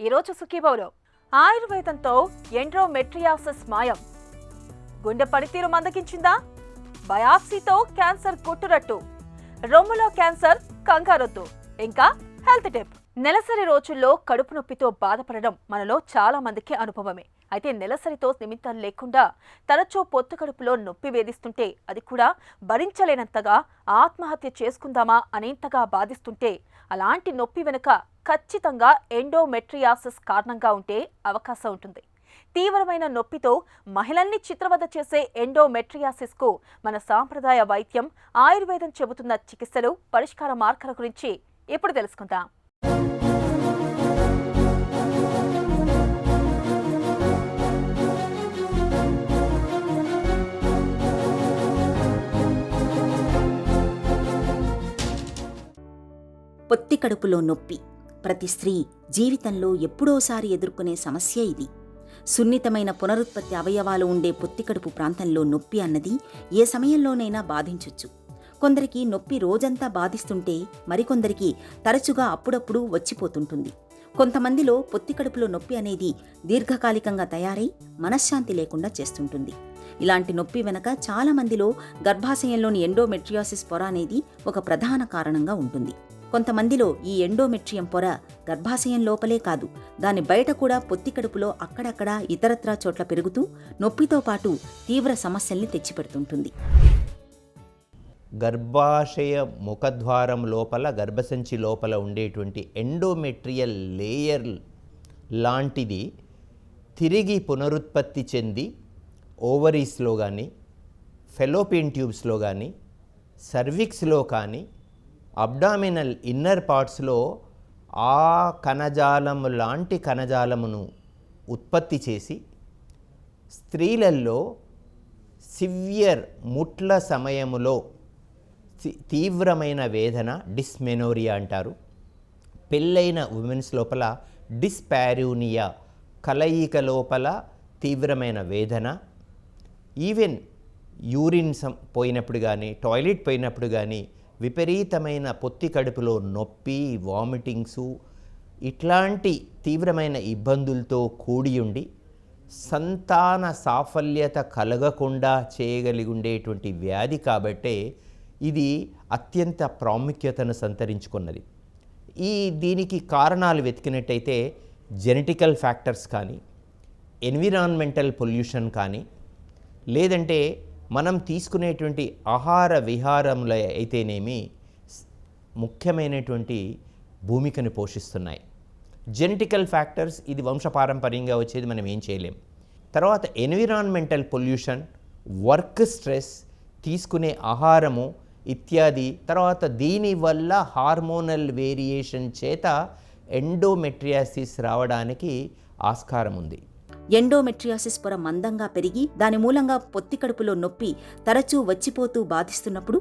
ఈరోజు సుఖీభవలో ఆయుర్వేదంతో ఎండోమెట్రియాసిస్ మాయం. గుండె పనితీరు మందగించిందా? బయాప్సీతో క్యాన్సర్ కొట్టురట్టు. రొమ్ములో క్యాన్సర్ కంగారొద్దు. ఇంకా హెల్త్ టిప్. నెలసరి రోజుల్లో కడుపు నొప్పితో బాధపడడం మనలో చాలా మందికి అనుభవమే. అయితే నెలసరితో నిమిత్తం లేకుండా తరచూ పొత్తు కడుపులో నొప్పి వేధిస్తుంటే, అది కూడా భరించలేనంతగా ఆత్మహత్య చేసుకుందామా అనేంతగా బాధిస్తుంటే, అలాంటి నొప్పి వెనుక ఖచ్చితంగా ఎండోమెట్రియాసిస్ కారణంగా ఉంటే అవకాశం ఉంటుంది. తీవ్రమైన నొప్పితో మహిళల్ని చిత్రవద చేసే ఎండోమెట్రియాసిస్కు మన సాంప్రదాయ వైద్యం ఆయుర్వేదం చెబుతున్న చికిత్సలు, పరిష్కార మార్గాల గురించి ఇప్పుడు తెలుసుకుందాం. పొత్తి కడుపులో నొప్పి ప్రతి స్త్రీ జీవితంలో ఎప్పుడోసారి ఎదుర్కొనే సమస్య ఇది. సున్నితమైన పునరుత్పత్తి అవయవాలు ఉండే పొత్తికడుపు ప్రాంతంలో నొప్పి అన్నది ఏ సమయంలోనైనా బాధించొచ్చు. కొందరికి నొప్పి రోజంతా బాధిస్తుంటే, మరికొందరికి తరచుగా అప్పుడప్పుడు వచ్చిపోతుంటుంది. కొంతమందిలో పొత్తికడుపులో నొప్పి అనేది దీర్ఘకాలికంగా తయారై మనశ్శాంతి లేకుండా చేస్తుంటుంది. ఇలాంటి నొప్పి వెనక చాలా మందిలో గర్భాశయంలోని ఎండోమెట్రియాసిస్ పొర అనేది ఒక ప్రధాన కారణంగా ఉంటుంది. కొంతమందిలో ఈ ఎండోమెట్రియం పొర గర్భాశయం లోపలే కాదు, దాని బయట కూడా పొత్తికడుపులో అక్కడక్కడా ఇతరత్రా చోట్ల పెరుగుతూ నొప్పితో పాటు తీవ్ర సమస్యల్ని తెచ్చిపెడుతుంటుంది. గర్భాశయ ముఖద్వారం లోపల, గర్భసంచి లోపల ఉండేటువంటి ఎండోమెట్రియల్ లేయర్ లాంటిది తిరిగి పునరుత్పత్తి చెంది ఓవరీస్లో కానీ, ఫెలోపియన్ ట్యూబ్స్లో కానీ, సర్విక్స్లో కానీ, అబ్డామినల్ ఇన్నర్ పార్ట్స్లో ఆ కణజాలము లాంటి కణజాలమును ఉత్పత్తి చేసి స్త్రీలలో సివియర్ ముట్ల సమయములో తీవ్రమైన వేదన, డిస్మెనోరియా అంటారు. పెళ్ళైన ఉమెన్స్ లోపల డిస్పారూనియా, కలయిక లోపల తీవ్రమైన వేదన, ఈవెన్ యూరిన్ పోయినప్పుడు కానీ, టాయిలెట్ పోయినప్పుడు కానీ విపరీతమైన పొత్తి కడుపులో నొప్పి, వామిటింగ్సు, ఇట్లాంటి తీవ్రమైన ఇబ్బందులతో కూడి ఉండి సంతాన సాఫల్యత కలగకుండా చేయగలిగి ఉండేటువంటి వ్యాధి కాబట్టే ఇది అత్యంత ప్రాముఖ్యతను సంతరించుకున్నది. దీనికి కారణాలు వెతికినట్టయితే జెనెటికల్ ఫ్యాక్టర్స్ కానీ, ఎన్విరాన్మెంటల్ పొల్యూషన్ కానీ, లేదంటే మనం తీసుకునేటువంటి ఆహార విహారములు అయితేనేమి ముఖ్యమైనటువంటి భూమికను పోషిస్తున్నాయి. జెనెటికల్ ఫ్యాక్టర్స్, ఇది వంశపారంపర్యంగా వచ్చేది, మనం ఏం చేయలేం. తర్వాత ఎన్విరాన్మెంటల్ పొల్యూషన్, వర్క్ స్ట్రెస్, తీసుకునే ఆహారము ఇత్యాది. తర్వాత దీనివల్ల హార్మోనల్ వేరియేషన్ చేత ఎండోమెట్రియాసిస్ రావడానికి ఆస్కారం ఉంది. ఎండోమెట్రియాసిస్ పొర మందంగా పెరిగి దాని మూలంగా పొత్తికడుపులో నొప్పి తరచూ వచ్చిపోతూ బాధిస్తున్నప్పుడు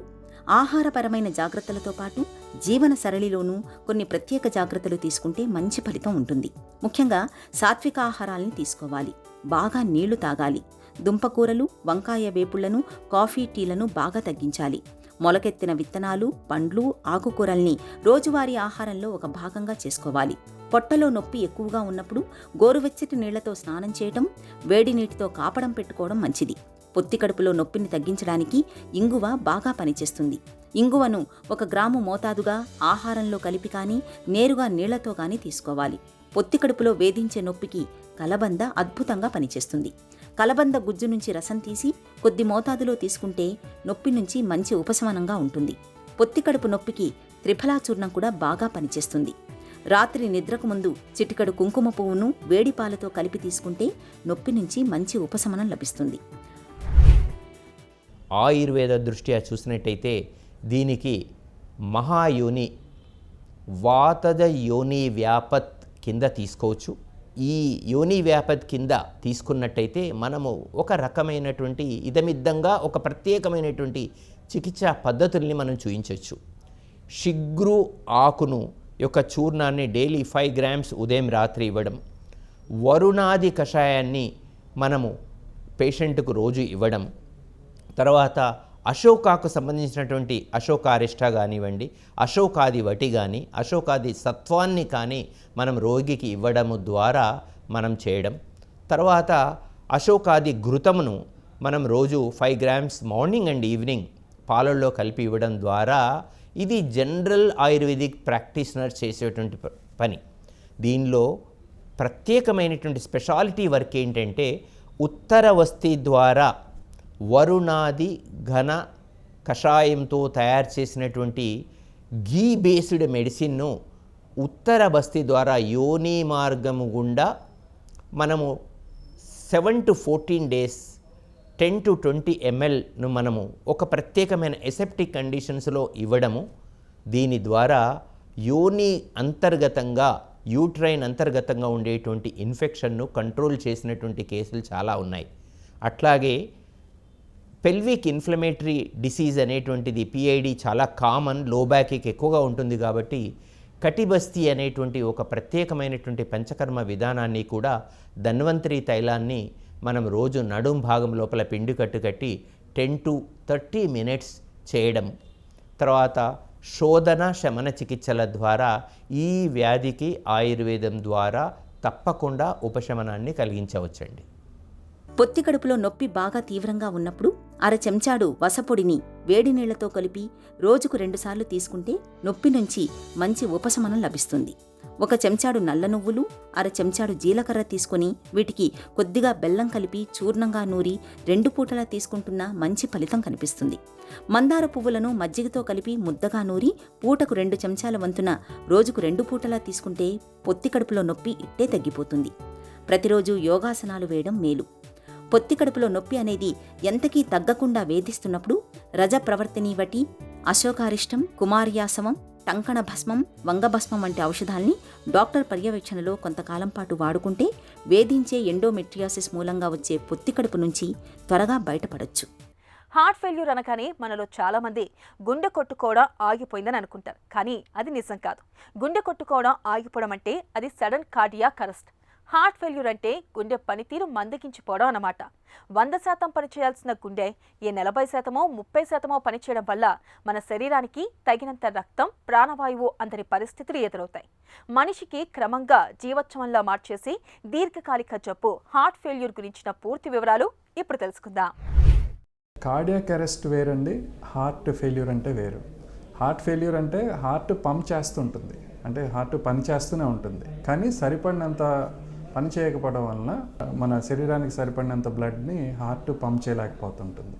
ఆహారపరమైన జాగ్రత్తలతో పాటు జీవన సరళిలోనూ కొన్ని ప్రత్యేక జాగ్రత్తలు తీసుకుంటే మంచి ఫలితం ఉంటుంది. ముఖ్యంగా సాత్విక ఆహారాల్ని తీసుకోవాలి. బాగా నీళ్లు తాగాలి. దుంపకూరలు, వంకాయ వేపుళ్లను, కాఫీ, టీలను బాగా తగ్గించాలి. మొలకెత్తిన విత్తనాలు, పండ్లు, ఆకుకూరల్ని రోజువారీ ఆహారంలో ఒక భాగంగా చేసుకోవాలి. పొట్టలో నొప్పి ఎక్కువగా ఉన్నప్పుడు గోరువెచ్చటి నీళ్లతో స్నానం చేయటం, వేడి నీటితో కాపడం పెట్టుకోవడం మంచిది. పొత్తి కడుపులో నొప్పిని తగ్గించడానికి ఇంగువ బాగా పనిచేస్తుంది. ఇంగువను 1 గ్రాము మోతాదుగా ఆహారంలో కలిపి కానీ, నేరుగా నీళ్లతో కానీ తీసుకోవాలి. పొత్తి కడుపులో వేధించే నొప్పికి కలబంద అద్భుతంగా పనిచేస్తుంది. కలబంద గుజ్జు నుంచి రసం తీసి కొద్ది మోతాదులో తీసుకుంటే నొప్పి నుంచి మంచి ఉపశమనంగా ఉంటుంది. పొత్తి కడుపు నొప్పికి త్రిఫలా చూర్ణం కూడా బాగా పనిచేస్తుంది. రాత్రి నిద్రకు ముందు చిటికెడు కుంకుమ పువ్వును వేడి పాలతో కలిపి తీసుకుంటే నొప్పి నుంచి మంచి ఉపశమనం లభిస్తుంది. ఆయుర్వేద దృష్ట్యా చూసినట్టయితే దీనికి మహాయోని, వాతజ యోని వ్యాపత్ కింద తీసుకోవచ్చు. ఈ యోని వ్యాపత్ కింద తీసుకున్నట్టయితే మనము ఒక రకమైనటువంటి ఇదమిద్దంగా ఒక ప్రత్యేకమైనటువంటి చికిత్సా పద్ధతుల్ని మనం చూయించవచ్చు. శిగ్రు ఆకును యొక్క చూర్ణాన్ని డైలీ 5 గ్రామ్స్ ఉదయం రాత్రి ఇవ్వడం, వరుణాది కషాయాన్ని మనము పేషెంట్కు రోజు ఇవ్వడం, తర్వాత అశోకాకు సంబంధించినటువంటి అశోకారిష్ట కానివ్వండి, అశోకాది వటి కానీ, అశోకాది సత్వాన్ని కానీ మనం రోగికి ఇవ్వడము ద్వారా మనం చేయడం. తర్వాత అశోకాది ఘృతమును మనం రోజు 5 grams మార్నింగ్ అండ్ ఈవినింగ్ పాలల్లో కలిపి ఇవ్వడం ద్వారా ఇది జనరల్ ఆయుర్వేదిక్ ప్రాక్టీషనర్ చేసేటువంటి పని. దీనిలో ప్రత్యేకమైనటువంటి స్పెషాలిటీ వర్క్ ఏంటంటే ఉత్తరవస్తి ద్వారా వరుణాది ఘన కషాయంతో తయారు చేసినటువంటి ఘీ బేస్డ్ మెడిసిన్ను ఉత్తర బస్తీ ద్వారా యోని మార్గము గుండా మనము 7 to 14 days 10 to 20 mlను మనము ఒక ప్రత్యేకమైన ఎసెప్టిక్ కండిషన్స్లో ఇవ్వడము. దీని ద్వారా యోని అంతర్గతంగా యూట్రైన్ అంతర్గతంగా ఉండేటువంటి ఇన్ఫెక్షన్ను కంట్రోల్ చేసినటువంటి కేసులు చాలా ఉన్నాయి. అట్లాగే పెల్విక్ ఇన్ఫ్లమేటరీ డిసీజ్ అనేటువంటిది పిఐడి చాలా కామన్, లో బ్యాక్కి ఎక్కువగా ఉంటుంది. కాబట్టి కటిబస్తీ అనేటువంటి ఒక ప్రత్యేకమైనటువంటి పంచకర్మ విధానాన్ని కూడా ధన్వంతరి తైలాన్ని మనం రోజు నడుం భాగం లోపల పిండి కట్టి 10 to 30 minutes చేయడం. తర్వాత శోధన శమన చికిత్సల ద్వారా ఈ వ్యాధికి ఆయుర్వేదం ద్వారా తప్పకుండా ఉపశమనాన్ని కలిగించవచ్చండి. పొత్తి కడుపులో నొప్పి బాగా తీవ్రంగా ఉన్నప్పుడు అర చెంచాడు వసపొడిని వేడి నీళ్లతో కలిపి రోజుకు 2 సార్లు తీసుకుంటే నొప్పి నుంచి మంచి ఉపశమనం లభిస్తుంది. 1 చెంచాడు నల్ల నువ్వులు, అర చెంచాడు జీలకర్ర తీసుకుని వీటికి కొద్దిగా బెల్లం కలిపి చూర్ణంగా నూరి 2 పూటలా తీసుకుంటున్నా మంచి ఫలితం కనిపిస్తుంది. మందార పువ్వులను మజ్జిగతో కలిపి ముద్దగా నూరి పూటకు 2 చెంచాల వంతున రోజుకు 2 పూటలా తీసుకుంటే పొత్తి కడుపులో నొప్పి ఇట్టే తగ్గిపోతుంది. ప్రతిరోజు యోగాసనాలు వేయడం మేలు. పొత్తి కడుపులో నొప్పి అనేది ఎంతకీ తగ్గకుండా వేధిస్తున్నప్పుడు రజ ప్రవర్తిని వటి, అశోకారిష్టం, కుమార్యాసవం, టంకణ భస్మం, వంగభస్మం వంటి ఔషధాల్ని డాక్టర్ పర్యవేక్షణలో కొంతకాలం పాటు వాడుకుంటే వేధించే ఎండోమెట్రియాసిస్ మూలంగా వచ్చే పొత్తి కడుపు నుంచి త్వరగా బయటపడొచ్చు. హార్ట్ ఫెయిల్యూర్ అనగానే మనలో చాలా మంది గుండె కొట్టుకోవడం ఆగిపోయిందని అనుకుంటారు. కానీ అది నిజం కాదు. గుండె కొట్టుకోవడం ఆగిపోవడం అంటే అది sudden cardiac arrest. Heart failure అంటే గుండె పనితీరు మందగించిపోవడం అన్నమాట. 100% పనిచేయాల్సిన గుండె 40%, 30% పనిచేయడం వల్ల మన శరీరానికి తగినంత రక్తం, ప్రాణవాయువు అందని పరిస్థితులు ఎదురవుతాయి. మనిషికి క్రమంగా జీవోత్సవంలా మార్చేసి దీర్ఘకాలిక జబ్బు హార్ట్ ఫెయిల్యూర్ గురించిన పూర్తి వివరాలు ఇప్పుడు తెలుసుకుందాం. కార్డియాక్ అరెస్ట్ వేరండి, హార్ట్ ఫెయిల్యూర్ అంటే వేరు. హార్ట్ ఫెయిల్యూర్ అంటే హార్ట్ పంప్ చేస్తుంటుంది, అంటే హార్ట్ పని చేస్తూనే ఉంటుంది, కానీ సరిపడినంత పని చేయకపోవడం వలన మన శరీరానికి సరిపడినంత బ్లడ్ని హార్ట్ పంప్ చేయలేకపోతుంటుంది.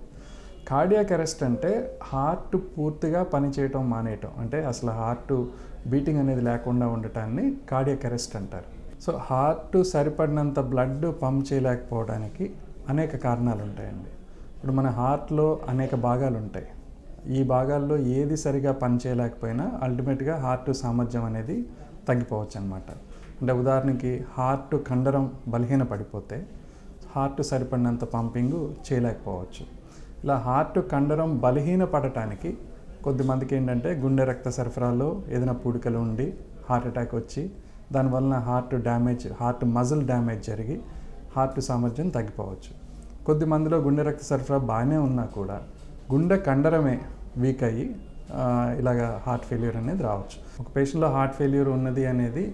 కార్డియాక్ అరెస్ట్ అంటే హార్ట్ పూర్తిగా పని చేయటం మానేయటం, అంటే అసలు హార్ట్ బీటింగ్ అనేది లేకుండా ఉండటాన్ని కార్డియాక్ అరెస్ట్ అంటారు. సో హార్ట్ సరిపడినంత బ్లడ్ పంప్ చేయలేకపోవడానికి అనేక కారణాలు ఉంటాయండి. ఇప్పుడు మన హార్ట్లో అనేక భాగాలు ఉంటాయి. ఈ భాగాల్లో ఏది సరిగా పని చేయలేకపోయినా అల్టిమేట్గా హార్ట్ సామర్థ్యం అనేది తగ్గిపోవచ్చు అన్నమాట. అంటే ఉదాహరణకి హార్ట్ కండరం బలహీన పడిపోతే హార్ట్ సరిపడినంత పంపింగ్ చేయలేకపోవచ్చు. ఇలా హార్ట్ కండరం బలహీన పడటానికి కొద్దిమందికి ఏంటంటే గుండె రక్త సరఫరాలో ఏదైనా పూడికలు ఉండి హార్ట్ అటాక్ వచ్చి దానివలన హార్ట్ మజిల్ డ్యామేజ్ జరిగి హార్ట్ సామర్థ్యం తగ్గిపోవచ్చు. కొద్దిమందిలో గుండె రక్త సరఫరా బాగానే ఉన్నా కూడా గుండె కండరమే వీక్ అయ్యి ఇలాగ హార్ట్ ఫెయిల్యూర్ అనేది రావచ్చు. ఒక పేషెంట్లో హార్ట్ ఫెయిల్యూర్ ఉన్నది అనేది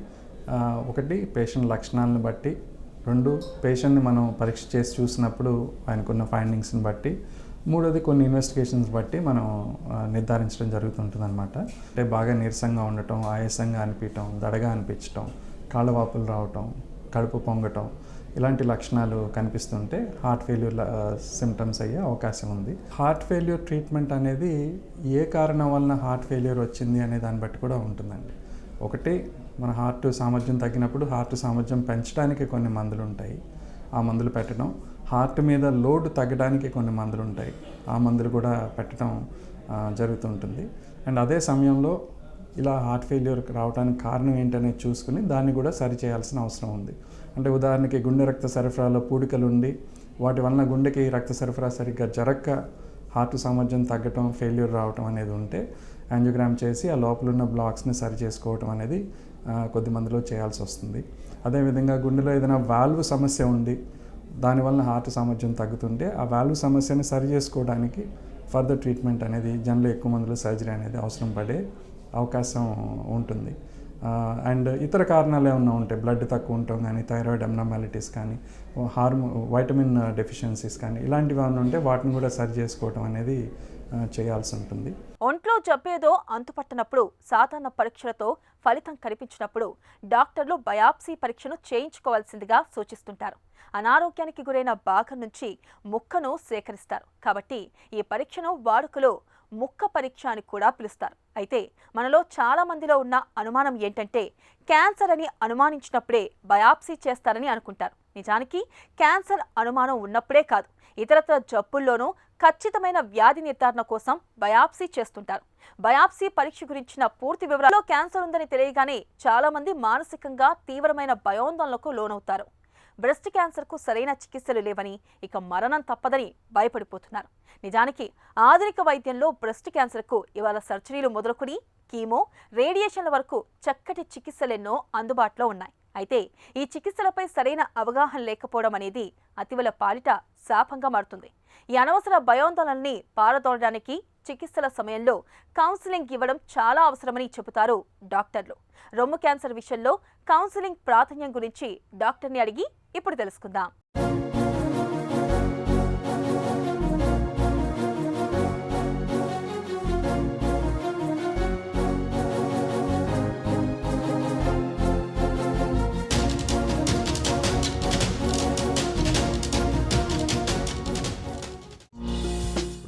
ఒకటి పేషెంట్ లక్షణాలను బట్టి, 2 పేషెంట్ని మనం పరీక్ష చేసి చూసినప్పుడు ఆయనకున్న ఫైండింగ్స్ని బట్టి, 3వది కొన్ని ఇన్వెస్టిగేషన్స్ బట్టి మనం నిర్ధారించడం జరుగుతుంటుంది అనమాట. అంటే బాగా నీరసంగా ఉండటం, ఆయాసంగా అనిపించటం, దడగా అనిపించటం, కాళ్ళవాపులు రావటం, కడుపు పొంగటం, ఇలాంటి లక్షణాలు కనిపిస్తుంటే హార్ట్ ఫెయిల్యూర్ సిమ్టమ్స్ అయ్యే అవకాశం ఉంది. హార్ట్ ఫెయిల్యూర్ ట్రీట్మెంట్ అనేది ఏ కారణం వలన హార్ట్ ఫెయిల్యూర్ వచ్చింది అనే దాన్ని బట్టి కూడా ఉంటుందండి. ఒకటి, మన హార్ట్ సామర్థ్యం తగ్గినప్పుడు హార్ట్ సామర్థ్యం పెంచడానికి కొన్ని మందులు ఉంటాయి, ఆ మందులు పెట్టడం. హార్ట్ మీద లోడ్ తగ్గడానికి కొన్ని మందులు ఉంటాయి, ఆ మందులు కూడా పెట్టడం జరుగుతుంటుంది. అండ్ అదే సమయంలో ఇలా హార్ట్ ఫెయిల్యూర్ రావడానికి కారణం ఏంటనేది చూసుకుని దాన్ని కూడా సరి చేయాల్సిన అవసరం ఉంది. అంటే ఉదాహరణకి గుండె రక్త సరఫరాలో పూడికలు ఉండి వాటి వలన గుండెకి రక్త సరఫరా సరిగ్గా జరగక హార్ట్ సామర్థ్యం తగ్గటం, ఫెయిల్యూర్ రావటం అనేది ఉంటే యాంజియోగ్రామ్ చేసి ఆ లోపల ఉన్న బ్లాక్స్ని సరి చేసుకోవటం అనేది కొద్దిమందిలో చేయాల్సి వస్తుంది. అదేవిధంగా గుండెలో ఏదైనా వాల్వ్ సమస్య ఉండి దానివల్ల హార్ట్ సామర్థ్యం తగ్గుతుంటే ఆ వాల్వ్ సమస్యని సరి చేసుకోవడానికి ఫర్దర్ ట్రీట్మెంట్ అనేది జనరల్ ఎక్కువ మందిలో సర్జరీ అనేది అవసరం పడే అవకాశం ఉంటుంది. అండ్ ఇతర కారణాలు ఏమన్నా ఉంటాయి, బ్లడ్ తక్కువ ఉండటం కానీ, థైరాయిడ్ అబ్నార్మాలిటీస్ కానీ, వైటమిన్ డెఫిషియన్సీస్ కానీ, ఇలాంటివి ఏమన్నా ఉంటే వాటిని కూడా సరి చేసుకోవడం అనేది చేయాల్సి ఉంటుంది. ఒంట్లో జబ్బేదో అంతుపట్టనప్పుడు, సాధారణ పరీక్షలతో ఫలితం కనిపించినప్పుడు డాక్టర్లు బయాప్సీ పరీక్షను చేయించుకోవాల్సిందిగా సూచిస్తుంటారు. అనారోగ్యానికి గురైన భాగం నుంచి ముక్కను సేకరిస్తారు కాబట్టి ఈ పరీక్షను వాడుకలో ముక్క పరీక్ష అని కూడా పిలుస్తారు. అయితే మనలో చాలా మందిలో ఉన్న అనుమానం ఏంటంటే క్యాన్సర్ అని అనుమానించినప్పుడే బయాప్సీ చేస్తారని అనుకుంటారు. నిజానికి క్యాన్సర్ అనుమానం ఉన్నప్పుడే కాదు, ఇతరత్ర జబ్బుల్లోనూ ఖచ్చితమైన వ్యాధి నిర్ధారణ కోసం బయాప్సీ చేస్తుంటారు. బయాప్సీ పరీక్ష గురించిన పూర్తి వివరాల్లో క్యాన్సర్ ఉందని తెలియగానే చాలా మంది మానసికంగా తీవ్రమైన భయాందోళనకు లోనవుతారు. బ్రెస్ట్ క్యాన్సర్కు సరైన చికిత్సలు లేవని, ఇక మరణం తప్పదని భయపడిపోతున్నారు. నిజానికి ఆధునిక వైద్యంలో బ్రెస్ట్ క్యాన్సర్కు ఇవాళ సర్జరీలు మొదలుకొని కీమో, రేడియేషన్ల వరకు చక్కటి చికిత్సలెన్నో అందుబాటులో ఉన్నాయి. అయితే ఈ చికిత్సలపై సరైన అవగాహన లేకపోవడం అనేది అతివల పాలిట శాపంగా మారుతుంది. ఈ అనవసర భయాందోళనల్ని పారదోలడానికి చికిత్సల సమయంలో కౌన్సిలింగ్ ఇవ్వడం చాలా అవసరమని చెబుతారు డాక్టర్లు. రొమ్ము క్యాన్సర్ విషయంలో కౌన్సిలింగ్ ప్రాధాన్యం గురించి డాక్టర్ని అడిగి ఇప్పుడు తెలుసుకుందాం.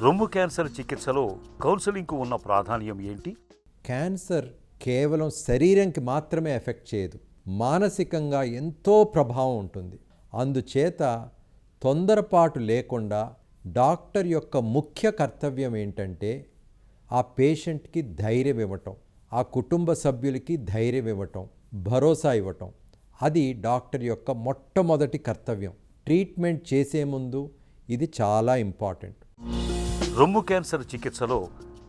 రొమ్ము క్యాన్సర్ చికిత్సలో కౌన్సిలింగ్కు ఉన్న ప్రాధాన్యం ఏంటి? క్యాన్సర్ కేవలం శరీరంకి మాత్రమే ఎఫెక్ట్ చేయదు, మానసికంగా ఎంతో ప్రభావం ఉంటుంది. అందుచేత తొందరపాటు లేకుండా డాక్టర్ యొక్క ముఖ్య కర్తవ్యం ఏంటంటే ఆ పేషెంట్కి ధైర్యం ఇవ్వటం, ఆ కుటుంబ సభ్యులకి ధైర్యం ఇవ్వటం, భరోసా ఇవ్వటం. అది డాక్టర్ యొక్క మొట్టమొదటి కర్తవ్యం. ట్రీట్మెంట్ చేసే ముందు ఇది చాలా ఇంపార్టెంట్. రొమ్ము క్యాన్సర్ చికిత్సలో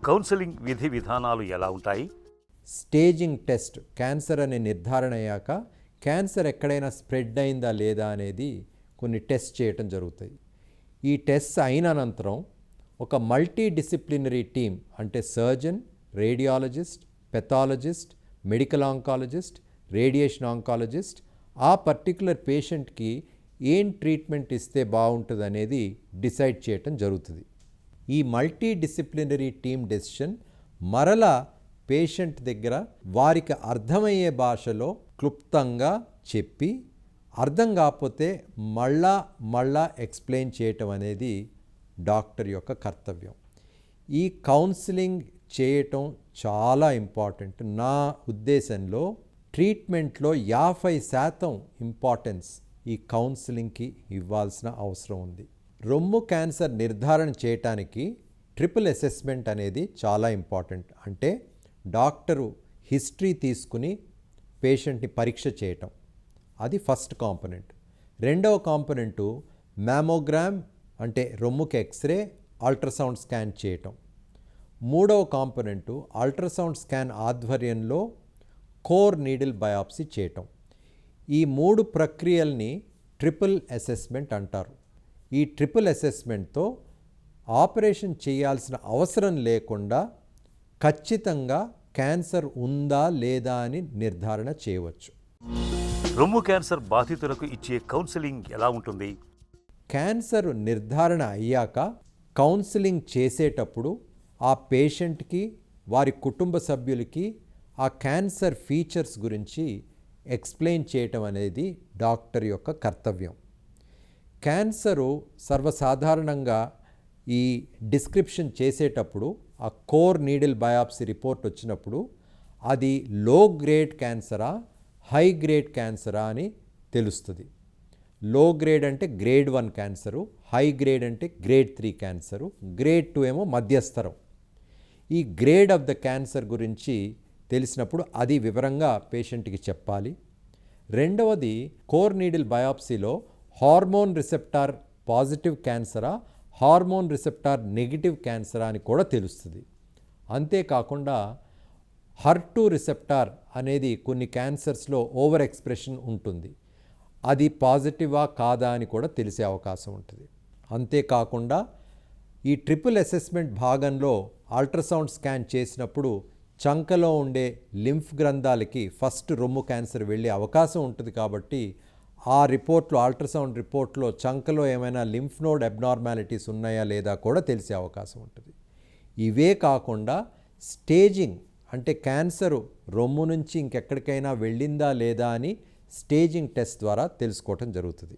కౌన్సిలింగ్ విధి విధానాలు ఎలా ఉంటాయి? స్టేజింగ్ టెస్ట్, క్యాన్సర్ అనే నిర్ధారణ అయ్యాక క్యాన్సర్ ఎక్కడైనా స్ప్రెడ్ అయిందా లేదా అనేది కొన్ని టెస్ట్ చేయటం జరుగుతుంది. ఈ టెస్ట్ అయిన అనంతరం ఒక మల్టీ డిసిప్లినరీ టీమ్, అంటే surgeon, radiologist, pathologist, medical oncologist, radiation oncologist ఆ పర్టికులర్ పేషెంట్కి ఏం ట్రీట్మెంట్ ఇస్తే బాగుంటుంది అనేది డిసైడ్ చేయటం జరుగుతుంది. ఈ మల్టీ డిసిప్లినరీ టీమ్ డెసిషన్ మరలా పేషెంట్ దగ్గర వారికి అర్థమయ్యే భాషలో క్లుప్తంగా చెప్పి, అర్థం కాకపోతే మళ్ళా ఎక్స్ప్లెయిన్ చేయటం అనేది డాక్టర్ యొక్క కర్తవ్యం. ఈ కౌన్సిలింగ్ చేయటం చాలా ఇంపార్టెంట్. నా ఉద్దేశంలో ట్రీట్మెంట్లో 50% ఇంపార్టెన్స్ ఈ కౌన్సిలింగ్కి ఇవ్వాల్సిన అవసరం ఉంది. రొమ్ము క్యాన్సర్ నిర్ధారణ చేయటానికి ట్రిపుల్ అసెస్మెంట్ అనేది చాలా ఇంపార్టెంట్. అంటే డాక్టరు హిస్టరీ తీసుకుని పేషెంట్ని పరీక్ష చేయటం, అది ఫస్ట్ కాంపొనెంట్. రెండవ కాంపొనెంటు మ్యామోగ్రామ్, అంటే రొమ్ముకి ఎక్స్రే, అల్ట్రాసౌండ్ స్కాన్ చేయటం. మూడవ కాంపొనెంటు అల్ట్రాసౌండ్ స్కాన్ ఆధ్వర్యంలో కోర్ నీడిల్ బయాప్సీ చేయటం. ఈ 3 ప్రక్రియల్ని ట్రిపుల్ అసెస్మెంట్ అంటారు. ఈ ట్రిపుల్ అసెస్మెంట్తో ఆపరేషన్ చేయాల్సిన అవసరం లేకుండా ఖచ్చితంగా క్యాన్సర్ ఉందా లేదా అని నిర్ధారణ చేయవచ్చు. రొమ్ము క్యాన్సర్ బాధితులకు ఇచ్చే కౌన్సిలింగ్ ఎలా ఉంటుంది? క్యాన్సర్ నిర్ధారణ అయ్యాక కౌన్సిలింగ్ చేసేటప్పుడు ఆ పేషెంట్కి, వారి కుటుంబ సభ్యులకి ఆ క్యాన్సర్ ఫీచర్స్ గురించి ఎక్స్ప్లెయిన్ చేయటం అనేది డాక్టర్ యొక్క కర్తవ్యం. క్యాన్సరు సర్వసాధారణంగా ఈ డిస్క్రిప్షన్ చేసేటప్పుడు ఆ కోర్ నీడిల్ బయాప్సీ రిపోర్ట్ వచ్చినప్పుడు అది లో గ్రేడ్ క్యాన్సరా, హై గ్రేడ్ క్యాన్సరా అని తెలుస్తుంది. లో గ్రేడ్ అంటే గ్రేడ్ 1 క్యాన్సరు, హై గ్రేడ్ అంటే గ్రేడ్ 3 క్యాన్సరు, గ్రేడ్ 2 ఏమో మధ్యస్థరం. ఈ గ్రేడ్ ఆఫ్ ద క్యాన్సర్ గురించి తెలిసినప్పుడు అది వివరంగా పేషెంట్కి చెప్పాలి. రెండవది, కోర్ నీడిల్ బయాప్సీలో హార్మోన్ రిసెప్టార్ పాజిటివ్ క్యాన్సరా, హార్మోన్ రిసెప్టార్ నెగిటివ్ క్యాన్సరా అని కూడా తెలుస్తుంది. అంతేకాకుండా HER2 రిసెప్టార్ అనేది కొన్ని క్యాన్సర్స్లో ఓవర్ ఎక్స్ప్రెషన్ ఉంటుంది, అది పాజిటివా కాదా అని కూడా తెలిసే అవకాశం ఉంటుంది. అంతేకాకుండా ఈ ట్రిపుల్ అసెస్మెంట్ భాగంలో అల్ట్రాసౌండ్ స్కాన్ చేసినప్పుడు చంకలో ఉండే లింఫ్ గ్రంథాలకి ఫస్ట్ రొమ్ము క్యాన్సర్ వెళ్ళే అవకాశం ఉంటుంది కాబట్టి ఆ రిపోర్ట్లో అల్ట్రాసౌండ్ రిపోర్ట్లో చంకలో ఏమైనా లింఫ్ నోడ్ అబ్నార్మాలిటీస్ ఉన్నాయా లేదా కూడా తెలిసే అవకాశం ఉంటుంది. ఇవే కాకుండా స్టేజింగ్ అంటే క్యాన్సరు రొమ్ము నుంచి ఇంకెక్కడికైనా వెళ్ళిందా లేదా అని స్టేజింగ్ టెస్ట్ ద్వారా తెలుసుకోవటం జరుగుతుంది.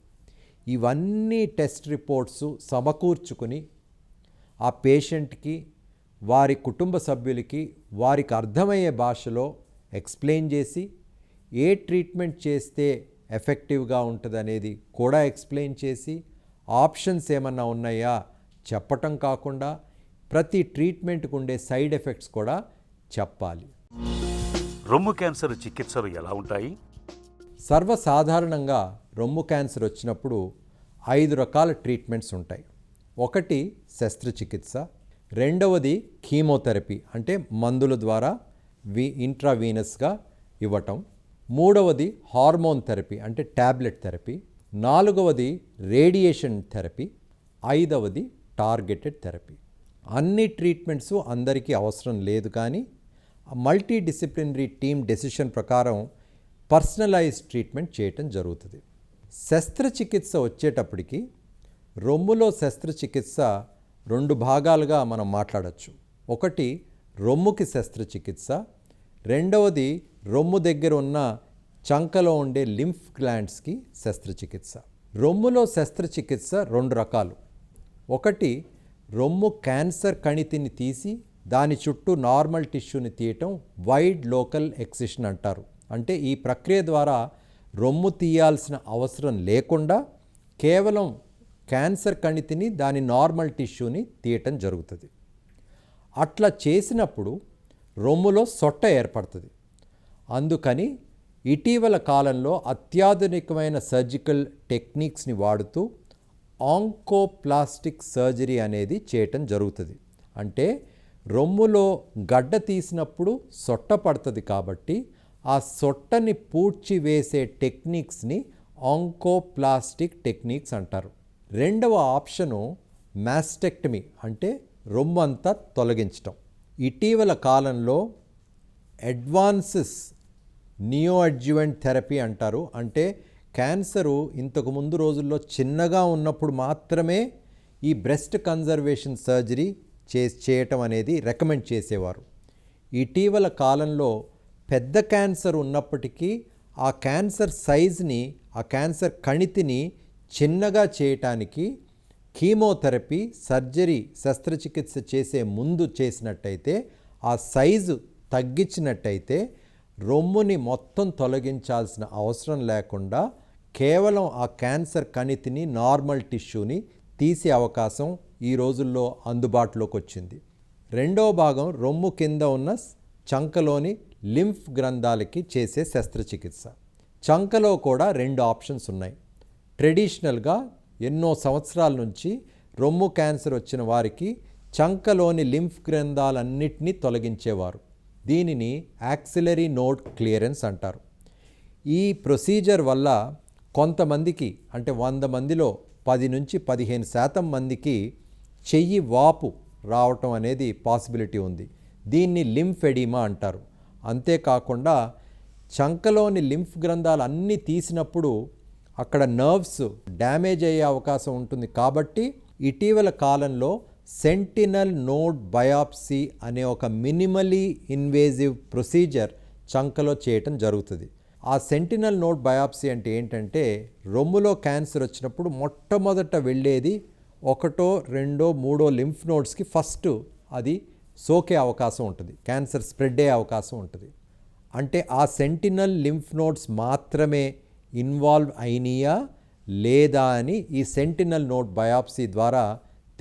ఇవన్నీ టెస్ట్ రిపోర్ట్స్ సమకూర్చుకుని ఆ పేషెంట్కి వారి కుటుంబ సభ్యులకి వారికి అర్థమయ్యే భాషలో ఎక్స్ప్లెయిన్ చేసి ఏ ట్రీట్మెంట్ చేస్తే ఎఫెక్టివ్గా ఉంటుంది అనేది కూడా ఎక్స్ప్లెయిన్ చేసి ఆప్షన్స్ ఏమన్నా ఉన్నాయా చెప్పటం కాకుండా ప్రతి ట్రీట్మెంట్కు ఉండే సైడ్ ఎఫెక్ట్స్ కూడా చెప్పాలి. రొమ్ము క్యాన్సర్ చికిత్సలు ఎలా ఉంటాయి? సర్వసాధారణంగా రొమ్ము క్యాన్సర్ వచ్చినప్పుడు 5 రకాల ట్రీట్మెంట్స్ ఉంటాయి. ఒకటి శస్త్రచికిత్స, రెండవది కీమోథెరపీ అంటే మందుల ద్వారా ఇంట్రావీనస్గా ఇవ్వటం, మూడవది హార్మోన్ థెరపీ అంటే ట్యాబ్లెట్ థెరపీ, నాలుగవది రేడియేషన్ థెరపీ, ఐదవది టార్గెటెడ్ థెరపీ. అన్ని ట్రీట్మెంట్స్ అందరికీ అవసరం లేదు, కానీ మల్టీ డిసిప్లినరీ టీమ్ డెసిషన్ ప్రకారం పర్సనలైజ్ ట్రీట్మెంట్ చేయటం జరుగుతుంది. శస్త్రచికిత్స వచ్చేటప్పటికి రొమ్ములో శస్త్రచికిత్స 2 భాగాలుగా మనం మాట్లాడచ్చు. ఒకటి రొమ్ముకి శస్త్రచికిత్స, రెండవది రొమ్ము దగ్గర ఉన్న చంకలో ఉండే లింఫ్ గ్లాండ్స్కి శస్త్రచికిత్స. రొమ్ములో శస్త్రచికిత్స 2 రకాలు. ఒకటి రొమ్ము క్యాన్సర్ కణితిని తీసి దాని చుట్టూ నార్మల్ టిష్యూని తీయటం వైడ్ లోకల్ ఎక్సిషన్ అంటారు. అంటే ఈ ప్రక్రియ ద్వారా రొమ్ము తీయాల్సిన అవసరం లేకుండా కేవలం క్యాన్సర్ కణితిని దాని నార్మల్ టిష్యూని తీయటం జరుగుతుంది. అట్లా చేసినప్పుడు రొమ్ములో సొట్ట ఏర్పడుతుంది. అందుకని ఇటీవల కాలంలో అత్యాధునికమైన సర్జికల్ టెక్నిక్స్ని వాడుతూ ఆంకోప్లాస్టిక్ సర్జరీ అనేది చేయటం జరుగుతుంది. అంటే రొమ్ములో గడ్డ తీసినప్పుడు సొట్ట పడుతుంది కాబట్టి ఆ సొట్టని పూడ్చివేసే టెక్నిక్స్ని ఆంకోప్లాస్టిక్ టెక్నిక్స్ అంటారు. రెండవ ఆప్షను మాస్టెక్టమీ అంటే రొమ్ము అంతా తొలగించటం. ఇటీవల కాలంలో అడ్వాన్సెస్ నియోఅడ్జువెంట్ థెరపీ అంటారు. అంటే క్యాన్సరు ఇంతకు ముందు రోజుల్లో చిన్నగా ఉన్నప్పుడు మాత్రమే ఈ బ్రెస్ట్ కన్జర్వేషన్ సర్జరీ చేయటం అనేది రికమెండ్ చేసేవారు. ఇటీవల కాలంలో పెద్ద క్యాన్సర్ ఉన్నప్పటికీ ఆ క్యాన్సర్ సైజ్ని ఆ క్యాన్సర్ కణితిని చిన్నగా చేయటానికి కీమోథెరపీ సర్జరీ శస్త్రచికిత్స చేసే ముందు చేసినట్టయితే ఆ సైజు తగ్గించినట్టయితే రొమ్ముని మొత్తం తొలగించాల్సిన అవసరం లేకుండా కేవలం ఆ క్యాన్సర్ కణితిని నార్మల్ టిష్యూని తీసే అవకాశం ఈ రోజుల్లో అందుబాటులోకి వచ్చింది. రెండవ భాగం రొమ్ము కింద ఉన్న చంకలోని లింఫ్ గ్రంథాలకి చేసే శస్త్రచికిత్స. చంకలో కూడా 2 ఆప్షన్స్ ఉన్నాయి. ట్రెడిషనల్గా ఎన్నో సంవత్సరాల నుంచి రొమ్ము క్యాన్సర్ వచ్చిన వారికి చంకలోని లింఫ్ గ్రంథాలన్నిటినీ తొలగించేవారు. దీనిని యాక్సిలరీ నోడ్ క్లియరెన్స్ అంటారు. ఈ ప్రొసీజర్ వల్ల కొంతమందికి అంటే 100 మందిలో 10 నుంచి 15% మందికి చెయ్యి వాపు రావటం అనేది పాసిబిలిటీ ఉంది. దీన్ని లింఫ్ ఎడిమా అంటారు. అంతేకాకుండా చంకలోని లింఫ్ గ్రంథాలు అన్నీ తీసినప్పుడు అక్కడ నర్వ్స్ డ్యామేజ్ అయ్యే అవకాశం ఉంటుంది. కాబట్టి ఇటీవల కాలంలో సెంటినల్ నోడ్ బయాప్సీ అనే ఒక మినిమలీ ఇన్వేజివ్ ప్రొసీజర్ చంకలో చేయటం జరుగుతుంది. ఆ సెంటినల్ నోడ్ బయాప్సీ అంటే ఏంటంటే రొమ్ములో క్యాన్సర్ వచ్చినప్పుడు మొట్టమొదట వెళ్ళేది 1, 2, 3 లింఫ్ నోడ్స్కి ఫస్ట్ అది సోకే అవకాశం ఉంటుంది, క్యాన్సర్ స్ప్రెడ్ అయ్యే అవకాశం ఉంటుంది. అంటే ఆ సెంటినల్ లింఫ్ నోడ్స్ మాత్రమే ఇన్వాల్వ్ అయినాయా లేదా అని ఈ సెంటినల్ నోడ్ బయాప్సీ ద్వారా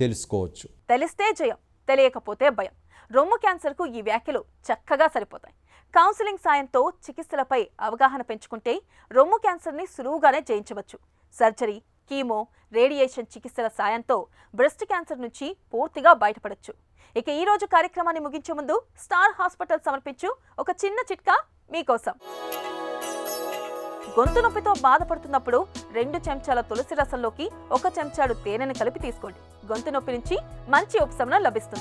తెలుసుకోవచ్చు. తెలిస్తే జయం, తెలియకపోతే భయం. రొమ్ము క్యాన్సర్కు ఈ వ్యాఖ్యలు చక్కగా సరిపోతాయి. కౌన్సిలింగ్ సాయంతో చికిత్సలపై అవగాహన పెంచుకుంటే రొమ్ము క్యాన్సర్ని సులువుగానే జయించవచ్చు. సర్జరీ, కీమో, రేడియేషన్ చికిత్సల సాయంతో బ్రెస్ట్ క్యాన్సర్ నుంచి పూర్తిగా బయటపడొచ్చు. ఇక ఈ రోజు కార్యక్రమాన్ని ముగించే ముందు స్టార్ హాస్పిటల్ సమర్పించు ఒక చిన్న చిట్కా మీకోసం. గొంతు నొప్పితో బాధపడుతున్నప్పుడు 2 చెంచాల తులసి రసంలోకి 1 చెంచాడు తేనెను కలిపి తీసుకోండి. గొంతు నొప్పి నుంచి మంచి ఉపశమనం లభిస్తుంది.